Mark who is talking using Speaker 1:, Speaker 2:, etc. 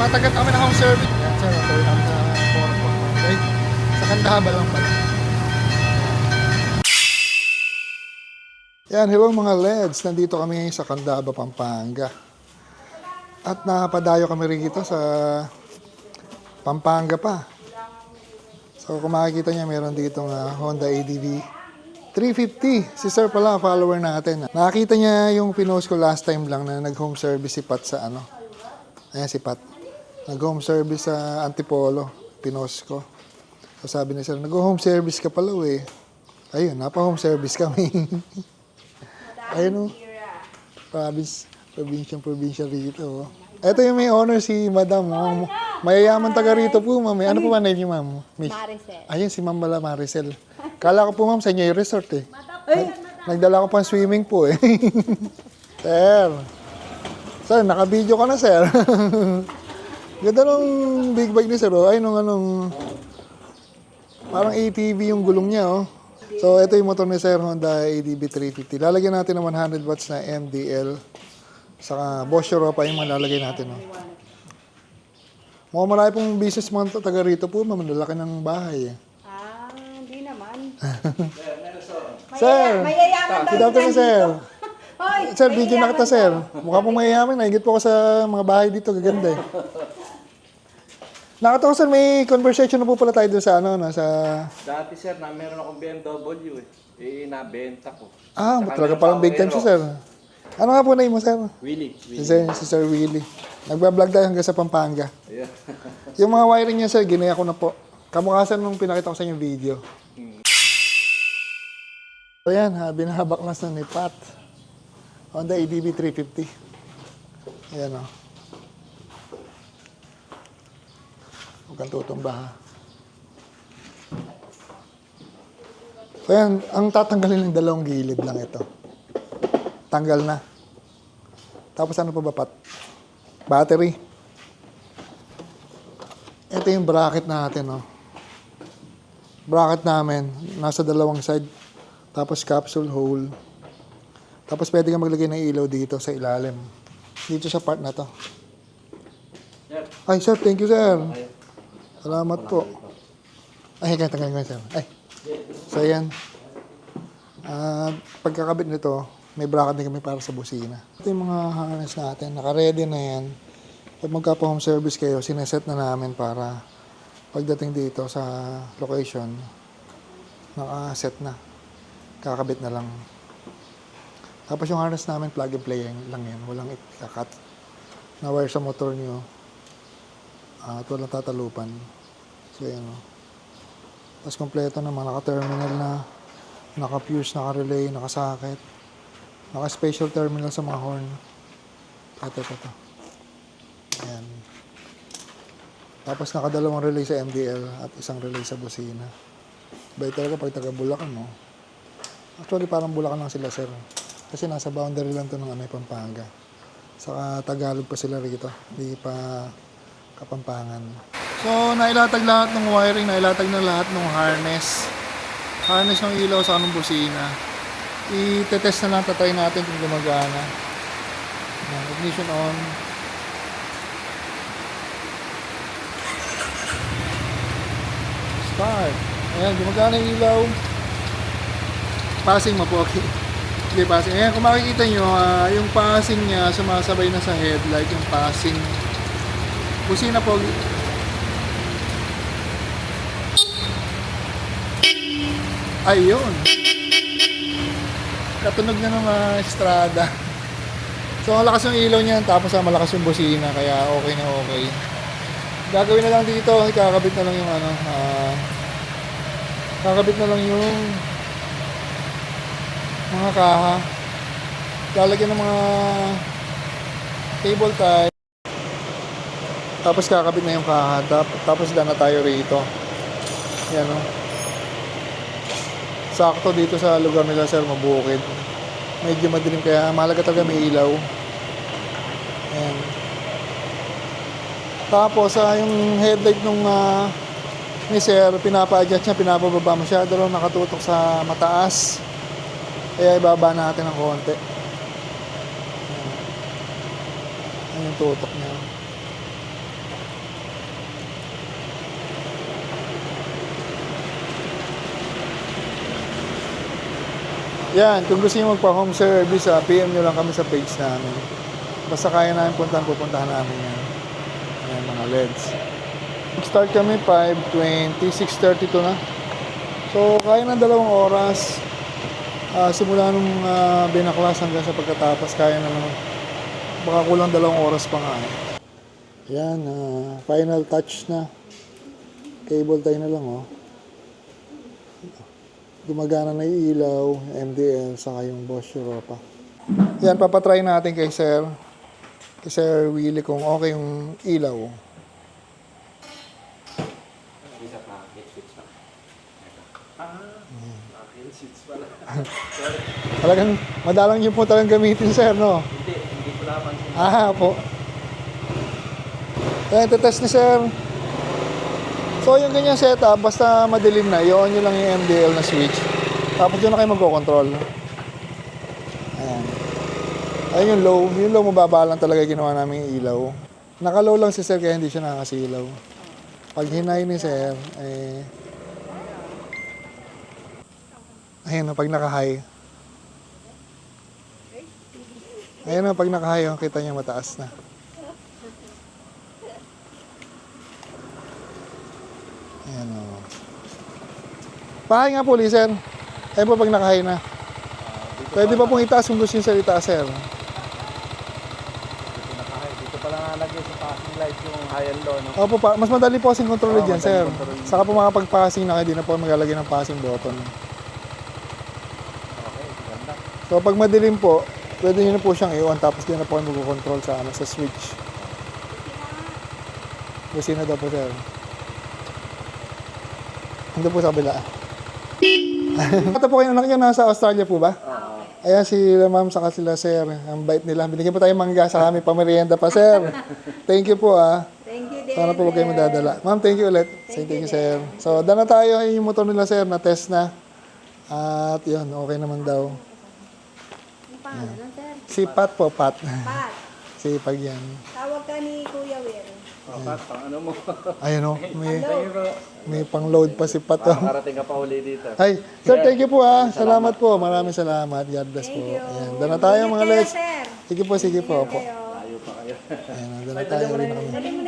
Speaker 1: Nakatagat kami ng home service. Yan sir, turn kami sa Corpo. Okay? Sa Candaba lang pala. Yan, hello mga Leds. Nandito kami sa Candaba, Pampanga. At napadayo kami rito sa Pampanga pa. So kung makikita niya, meron dito Honda ADV 350. Si sir pala, follower natin. Nakita niya yung pinost ko last time lang na nag-home service si Pat sa ano. Ayan si Pat. Nag-home service sa Antipolo. Pinost ko. So sabi ni sir, nag-home service ka pala eh. Ayun, napa-home service kami. Ayun o. Provincial rito. Ito yung may honor si Madam. Oh. Mayayaman taga rito po, ma'am. Ano po ba name niyo, ma'am?
Speaker 2: Maricel.
Speaker 1: Ayun, si Ma'am Bala Maricel. Kala ko po, ma'am, sa inyo yung resort eh. Nagdala ko pa swimming po eh. Sir. Sir, naka-video ka na, sir. Ganda nung big bike ni sir, oh. Ay, nung parang ATV yung gulong niya, oh. So, ito yung motor ni Sir Honda ADV 350. Lalagyan natin ng 100 watts na MDL. Saka Bosch Europa yung malalagay natin. No? Mukhang marami pong businessman to, taga rito po, mamalaki ng bahay.
Speaker 2: Hindi naman.
Speaker 1: Sir!
Speaker 2: Mayayaman daw
Speaker 1: Good afternoon, sir.
Speaker 2: Hoy,
Speaker 1: Sir, video na kita, sir. Mukha pong mayayaman. Naigit po ako sa mga bahay dito. Gaganda eh. Nakatawa, sir, may conversation na po pala tayo dun sa ano, sa...
Speaker 3: Dati sir, meron akong BMW eh. Nabenta ko.
Speaker 1: Talaga parang big time siya, sir. Ano nga po na mo, sir?
Speaker 3: Willie.
Speaker 1: Si Sir Willie. Nagbablog tayo hanggang sa Pampanga.
Speaker 3: Yeah.
Speaker 1: Yung mga wiring niya, sir, ginaya ko na po. Kamukhasan nung pinakita ko sa inyo video. So yan, binabaklas na ni Pat. Honda ADV 350. Ayan o. Huwag kang tutumba ha. So yan, ang tatanggalin ng dalawang gilid lang ito. Tanggal na. Tapos ano pa ba, Pat? Battery. Ito yung bracket natin, no? Bracket namin, nasa dalawang side. Tapos capsule hole. Tapos pwede kang maglagay ng ilaw dito sa ilalim. Dito sa part na to. Ay, sir, thank you, sir. Salamat po. Ay, kaya tanggalin ko, sir. Ay. So, yan. Pagkakabit nito, may bracket din kami para sa busina. Ito yung mga harness natin. Naka-ready na yan. Pag magkapa-home service kayo, sineset na namin para pagdating dito sa location, naka-set na. Kakabit na lang. Tapos yung harness namin, plug and play lang yan. Walang ikakat. Na-wire sa motor nyo. At walang tatalupan. So, yan o. Tapos kompleto naman. Naka-terminal na. Naka-fuse, naka-relay, naka-socket. Naka-special terminal sa mga horn. Ito. Ayan. Tapos naka-dalawang relay sa MDL at isang relay sa busina. Bay talaga pag taga-Bulacan, no? Actually, parang Bulacan lang sila, sir. Kasi nasa boundary lang to ng Pampanga. Saka Tagalog pa sila rito. Hindi pa Kapampangan. So, nailatag lahat ng wiring, nailatag na lahat ng harness. Harness ng ilaw sa anong busina. I-test na lang, tatry natin kung gumagana. Ignition on. Start. Ayan, gumagana yung ilaw. Passing mo po, okay. Sige, passing. Ayan, kung makikita nyo, yung passing niya sumasabay na sa headlight, yung passing. Busina po. Ayun. Katunog na ng estrada. So, malakas yung ilaw niyan, tapos malakas yung busina, kaya okay na okay. Gagawin na lang dito, kakabit na lang yung kakabit na lang yung mga kaha. Lalagyan ng mga cable tie. Tapos kakabit na yung kaha. Tapos daan na tayo rito. Yan o. Sakto dito sa lugar nila, sir, mabukid. Medyo madilim kaya mahalaga talaga may ilaw. Ayan. Tapos yung headlight nung ni sir, pinapa-adjust niya, pinapababa masyado raw nakatutok sa mataas. Kaya ibaba natin ng konti. Ayan yung tutok niya. Yan, kung gusto nyo magpa-home service, PM nyo lang kami sa page namin. Basta kaya namin pupuntahan namin yan. Yan, mga LEDs. Start kami 5:20, 6:32 na. So, kaya ng 2 oras. Simula nung binaklas hanggang sa pagkatapos, kaya na naman. Baka kulang 2 oras pa nga eh. Yan, final touch na. Cable tie na lang, oh. Gumagana na yung ilaw, MDL, saka yung Bosch Europa. Yan, papatry natin kay Sir Willie kung okay yung ilaw.
Speaker 3: Isa pa, hit switch pa. Hit switch pala.
Speaker 1: Talagang madalang nyo po talagang gamitin, Sir, no?
Speaker 3: Hindi ko napansin.
Speaker 1: Po. Yan, test ni Sir. So, yung ganyan setup, basta madilim na, i-on nyo lang yung MDL na switch. Tapos doon na kayo magko-control. Ayan. Ayun yung low. Yung low, mababa lang talaga ginawa namin yung ilaw. Naka-low lang si Sir kaya hindi siya nakakasilaw. Pag hinay ni Sir, ayun na, pag naka-high. Ayun na, pag naka-high, kita niya mataas na. Ayan o. Pahay nga po, Sir. Ayun po pag nakahay na. Pwede pa pong itaas kung gusto nyo Sir itaas, Sir.
Speaker 3: Dito pala nalagay sa passing light yung high and low, no?
Speaker 1: Opo, mas madali po kasing control dyan,
Speaker 3: madali
Speaker 1: Sir.
Speaker 3: control.
Speaker 1: Saka po makapag-passing na kayo, di na po maglalagay ng passing button.
Speaker 3: Okay, ganda.
Speaker 1: So pag madilim po, pwede nyo na po siyang i-on tapos di na po kayo mag-control sa, sa switch. Busina daw po, Sir. Ando po sa kabila. Ito po kayo anak nyo, nasa Australia po ba? Ayan si ma'am saka sila Sir. Ang bait nila. Binigyan po tayo mangga sa kami pamerienda pa, Sir. Thank you po
Speaker 2: Thank you din.
Speaker 1: Sana po huwag kayo madadala. Ma'am, thank you ulit. Thank you, Sir. So, dana tayo. Yung motor nila, Sir, na test na. At yun, okay naman daw.
Speaker 2: Ang pangalan nun, sir?
Speaker 1: Si Pat po, Pat.
Speaker 2: Pat.
Speaker 1: Sipag yan.
Speaker 2: Tawag ka ni Kuya Will.
Speaker 3: Pat, pang ano mo?
Speaker 1: Ayun o, may,
Speaker 2: Hello.
Speaker 1: may pang-load pa si Pat. Oh.
Speaker 3: Karating ka pa uli dito.
Speaker 1: Ay, Sir, thank you po Salamat po. Maraming salamat. God bless po.
Speaker 2: Thank you.
Speaker 1: Ayan, dana tayo mga
Speaker 2: Ingat kayo,
Speaker 1: legs.
Speaker 2: sir.
Speaker 1: Sige po, sige po.
Speaker 2: Kayo.
Speaker 3: Tayo pa kayo.
Speaker 1: Ayan, dana tayo.
Speaker 2: Dali mo